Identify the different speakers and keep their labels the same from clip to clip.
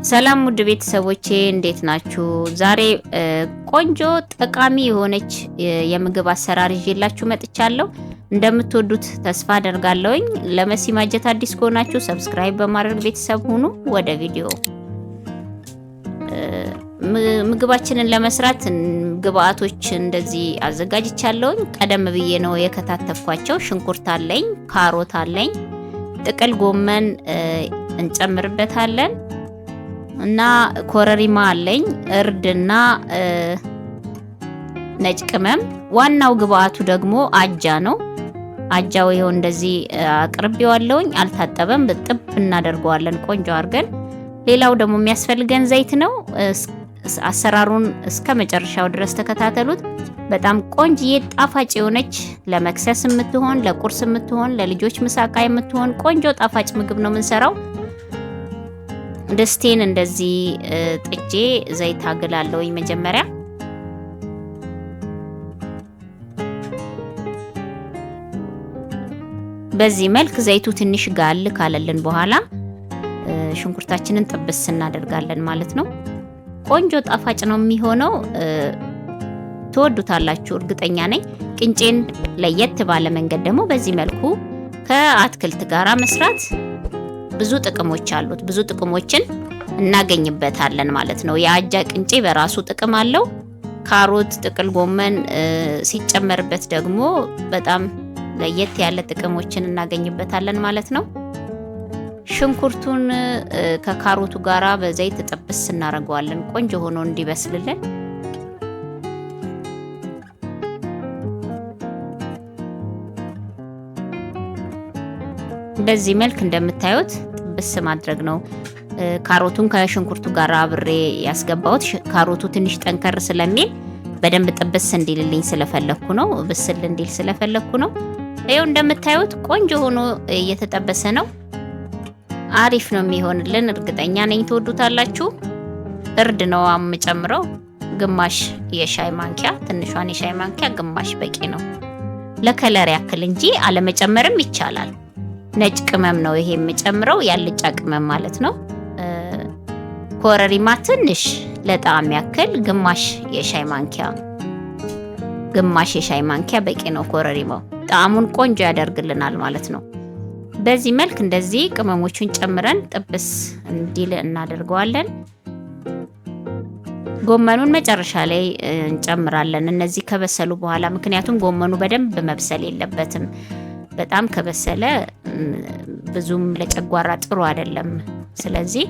Speaker 1: ሰላም ውድ ቤተሰቦቼ እንዴት ናችሁ? ዛሬ ቆንጆ ጠቃሚ የሆነች የምግብ አሰራር ይዤላችሁ መጥቻለሁ። እንደምትወዱት ተስፋ አደርጋለሁኝ። ለመሲ ማጀት አዲስ ከሆናችሁ ሰብስክራይብ በማድረግ ቤተሰብ ሁኑ። ወደ ቪዲዮ ምግባችንን ለመስራት ግብአቶች እንደዚህ አዘጋጅቻለሁኝ። ቀደም ብዬ ነው የከታተፍኳቸው። ሽንኩርት አለኝ፣ ካሮት አለኝ፣ ጥቅል ጎመን እንጨምርበታለን እና ኮረሪማ አለኝ፣ እርድና ነጭ ቅመም። ዋናው ግብአቱ ደግሞ አጃ ነው። አጃው ይኸው እንደዚህ አቅርቤዋለሁኝ። አልታጠበም፣ ጥብ እናደርገዋለን ቆንጆ አድርገን። ሌላው ደግሞ የሚያስፈልገን ዘይት ነው። አሰራሩን እስከ መጨረሻው ድረስ ተከታተሉት። በጣም ቆንጅዬ ጣፋጭ የሆነች ለመክሰስ የምትሆን ለቁርስ የምትሆን ለልጆች ምሳቃ የምትሆን ቆንጆ ጣፋጭ ምግብ ነው የምንሰራው። ድስቴን እንደዚህ ጥጄ ዘይት አግላለሁኝ መጀመሪያ። በዚህ መልክ ዘይቱ ትንሽ ጋል ካለልን በኋላ ሽንኩርታችንን ጥብስ እናደርጋለን ማለት ነው። ቆንጆ ጣፋጭ ነው የሚሆነው። ትወዱታላችሁ እርግጠኛ ነኝ። ቅንጬን ለየት ባለ መንገድ ደግሞ በዚህ መልኩ ከአትክልት ጋራ መስራት ብዙ ጥቅሞች አሉት። ብዙ ጥቅሞችን እናገኝበታለን ማለት ነው። የአጃ ቅንጬ በራሱ ጥቅም አለው። ካሮት፣ ጥቅል ጎመን ሲጨመርበት ደግሞ በጣም ለየት ያለ ጥቅሞችን እናገኝበታለን ማለት ነው። ሽንኩርቱን ከካሮቱ ጋራ በዘይት ጥብስ እናደርገዋለን ቆንጆ ሆኖ እንዲበስልልን። በዚህ መልክ እንደምታዩት ጥብስ ማድረግ ነው። ካሮቱን ከሽንኩርቱ ጋር አብሬ ያስገባሁት ካሮቱ ትንሽ ጠንከር ስለሚል በደንብ ጥብስ እንዲልልኝ ስለፈለኩ ነው። ብስል እንዲል ስለፈለኩ ነው። ይኸው እንደምታዩት ቆንጆ ሆኖ እየተጠበሰ ነው። አሪፍ ነው የሚሆንልን፣ እርግጠኛ ነኝ ትወዱታላችሁ። እርድ ነው የምጨምረው፣ ግማሽ የሻይ ማንኪያ፣ ትንሿን የሻይ ማንኪያ ግማሽ በቂ ነው። ለከለር ያክል እንጂ አለመጨመርም ይቻላል። ነጭ ቅመም ነው ይሄ የምጨምረው፣ ያልጫ ቅመም ማለት ነው። ኮረሪማ ትንሽ ለጣዕም ያክል ግማሽ የሻይ ማንኪያ በቂ ነው። ኮረሪማው ጣዕሙን ቆንጆ ያደርግልናል ማለት ነው። በዚህ መልክ እንደዚህ ቅመሞቹን ጨምረን ጥብስ እንዲል እናደርገዋለን። ጎመኑን መጨረሻ ላይ እንጨምራለን እነዚህ ከበሰሉ በኋላ፣ ምክንያቱም ጎመኑ በደንብ መብሰል የለበትም። በጣም ከበሰለ ብዙም ለጨጓራ ጥሩ አይደለም። ስለዚህ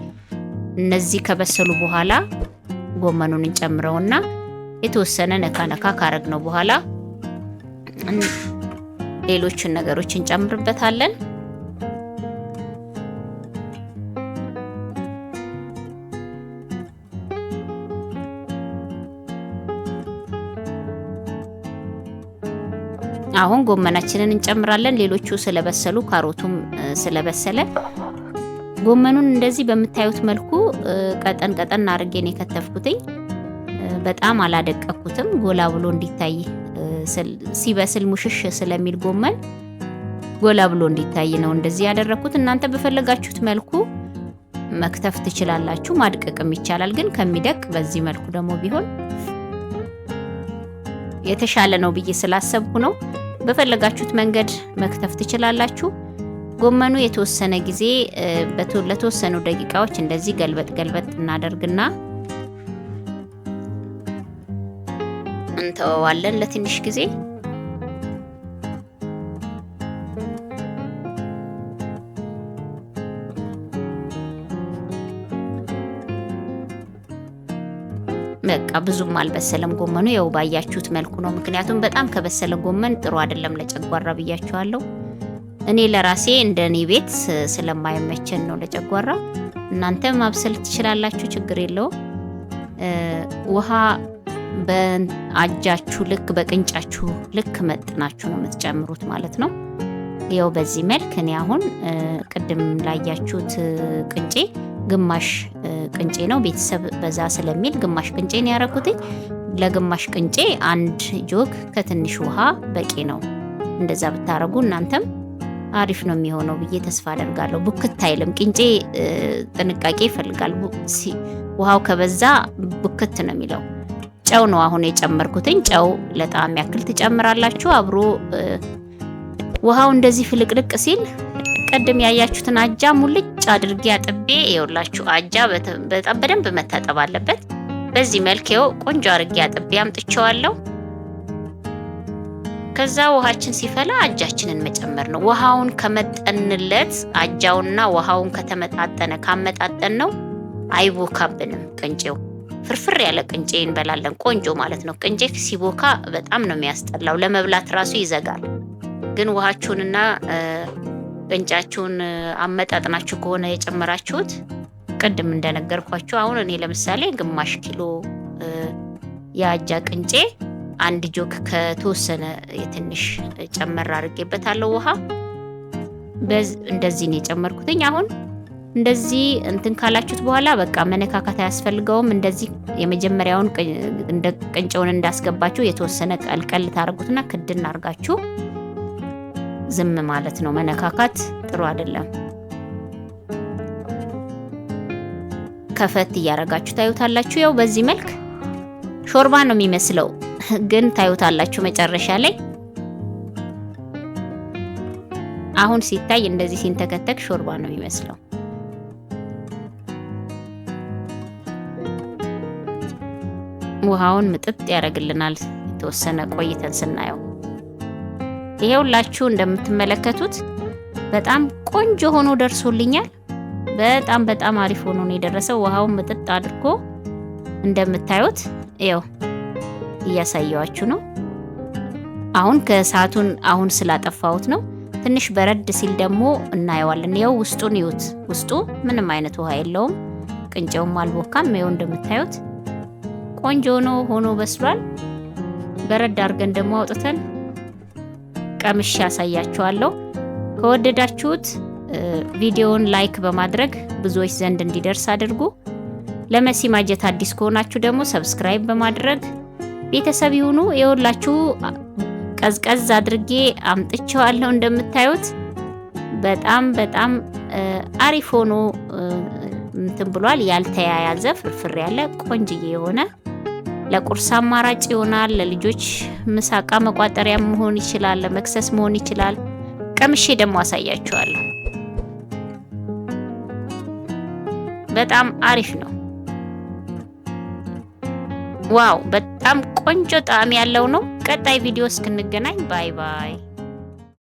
Speaker 1: እነዚህ ከበሰሉ በኋላ ጎመኑን እንጨምረውና የተወሰነ ነካ ነካ ካረግነው በኋላ ሌሎችን ነገሮች እንጨምርበታለን። አሁን ጎመናችንን እንጨምራለን። ሌሎቹ ስለበሰሉ ካሮቱም ስለበሰለ ጎመኑን እንደዚህ በምታዩት መልኩ ቀጠን ቀጠን አድርጌን የከተፍኩትኝ። በጣም አላደቀኩትም፣ ጎላ ብሎ እንዲታይ ሲበስል ሙሽሽ ስለሚል ጎመን ጎላ ብሎ እንዲታይ ነው እንደዚህ ያደረኩት። እናንተ በፈለጋችሁት መልኩ መክተፍ ትችላላችሁ፣ ማድቀቅም ይቻላል። ግን ከሚደቅ በዚህ መልኩ ደግሞ ቢሆን የተሻለ ነው ብዬ ስላሰብኩ ነው። በፈለጋችሁት መንገድ መክተፍ ትችላላችሁ። ጎመኑ የተወሰነ ጊዜ ለተወሰኑ ደቂቃዎች እንደዚህ ገልበጥ ገልበጥ እናደርግና እንተወዋለን ለትንሽ ጊዜ። በቃ ብዙም አልበሰለም ጎመኑ፣ ያው ባያችሁት መልኩ ነው። ምክንያቱም በጣም ከበሰለ ጎመን ጥሩ አይደለም ለጨጓራ ብያችኋለሁ። እኔ ለራሴ እንደኔ ቤት ስለማይመቸን ነው ለጨጓራ። እናንተ ማብሰል ትችላላችሁ፣ ችግር የለውም። ውሃ በአጃችሁ ልክ በቅንጫችሁ ልክ መጥናችሁ ነው የምትጨምሩት ማለት ነው። ያው በዚህ መልክ እኔ አሁን ቅድም ላያችሁት ቅንጬ ግማሽ ቅንጬ ነው። ቤተሰብ በዛ ስለሚል ግማሽ ቅንጬ ነው ያደረኩት። ለግማሽ ቅንጬ አንድ ጆግ ከትንሽ ውሃ በቂ ነው። እንደዛ ብታረጉ እናንተም አሪፍ ነው የሚሆነው ብዬ ተስፋ አደርጋለሁ። ቡክት አይልም። ቅንጬ ጥንቃቄ ይፈልጋል። ውሃው ከበዛ ቡክት ነው የሚለው። ጨው ነው አሁን የጨመርኩትኝ። ጨው ለጣዕም ያክል ትጨምራላችሁ። አብሮ ውሃው እንደዚህ ፍልቅልቅ ሲል ቀደም ያያችሁትን አጃ ሙልጭ አድርጌ አጥቤ ይኸውላችሁ። አጃ በጣም በደንብ መታጠብ አለበት። በዚህ መልክ ይኸው ቆንጆ አድርጌ አጥቤ አምጥቼዋለሁ። ከዛ ውሃችን ሲፈላ አጃችንን መጨመር ነው። ውሃውን ከመጠንለት አጃውና ውሃውን ከተመጣጠነ ካመጣጠን ነው አይቦካብንም። ቅንጬው ፍርፍር ያለ ቅንጬ እንበላለን። ቆንጆ ማለት ነው። ቅንጬ ሲቦካ በጣም ነው የሚያስጠላው። ለመብላት ራሱ ይዘጋል። ግን ውሃችሁንና ቅንጫችሁን አመጣጥናችሁ ከሆነ የጨመራችሁት ቅድም እንደነገርኳችሁ አሁን እኔ ለምሳሌ ግማሽ ኪሎ የአጃ ቅንጬ አንድ ጆክ ከተወሰነ የትንሽ ጨመር አድርጌበታለሁ ውሃ። እንደዚህ ነው የጨመርኩትኝ። አሁን እንደዚህ እንትን ካላችሁት በኋላ በቃ መነካካት አያስፈልገውም። እንደዚህ የመጀመሪያውን እንደ ቅንጬውን እንዳስገባችሁ የተወሰነ ቀልቀል ታደርጉትና ክድን አድርጋችሁ ዝም ማለት ነው። መነካካት ጥሩ አይደለም። ከፈት እያረጋችሁ ታዩታላችሁ። ያው በዚህ መልክ ሾርባ ነው የሚመስለው፣ ግን ታዩታላችሁ መጨረሻ ላይ። አሁን ሲታይ እንደዚህ ሲንተከተክ ሾርባ ነው የሚመስለው። ውሃውን ምጥጥ ያደርግልናል የተወሰነ ቆይተን ስናየው። ይሄውላችሁ እንደምትመለከቱት በጣም ቆንጆ ሆኖ ደርሶልኛል። በጣም አሪፍ ሆኖ ነው የደረሰው። ውሃውን ምጥጥ አድርጎ እንደምታዩት ይኸው እያሳየዋችሁ ነው። አሁን ከሰዓቱን አሁን ስላጠፋሁት ነው። ትንሽ በረድ ሲል ደግሞ እናየዋለን። ይኸው ውስጡን ይዩት። ውስጡ ምንም አይነት ውሃ የለውም። ቅንጬውም አልቦካም። ይኸው እንደምታዩት ቆንጆ ሆኖ በስሏል። በረድ አድርገን ደግሞ አውጥተን ቀምሼ ያሳያችኋለሁ። ከወደዳችሁት ቪዲዮውን ላይክ በማድረግ ብዙዎች ዘንድ እንዲደርስ አድርጉ። ለመሲ ማጀት አዲስ ከሆናችሁ ደግሞ ሰብስክራይብ በማድረግ ቤተሰብ ይሁኑ። ይኸውላችሁ ቀዝቀዝ አድርጌ አምጥቼዋለሁ። እንደምታዩት በጣም አሪፍ ሆኖ እንትን ብሏል። ያልተያያዘ ፍርፍር ያለ ቆንጅዬ የሆነ ለቁርስ አማራጭ ይሆናል። ለልጆች ምሳቃ መቋጠሪያ መሆን ይችላል። ለመክሰስ መሆን ይችላል። ቀምሼ ደግሞ አሳያችኋለሁ። በጣም አሪፍ ነው። ዋው! በጣም ቆንጆ ጣዕም ያለው ነው። ቀጣይ ቪዲዮ እስክንገናኝ ባይ ባይ።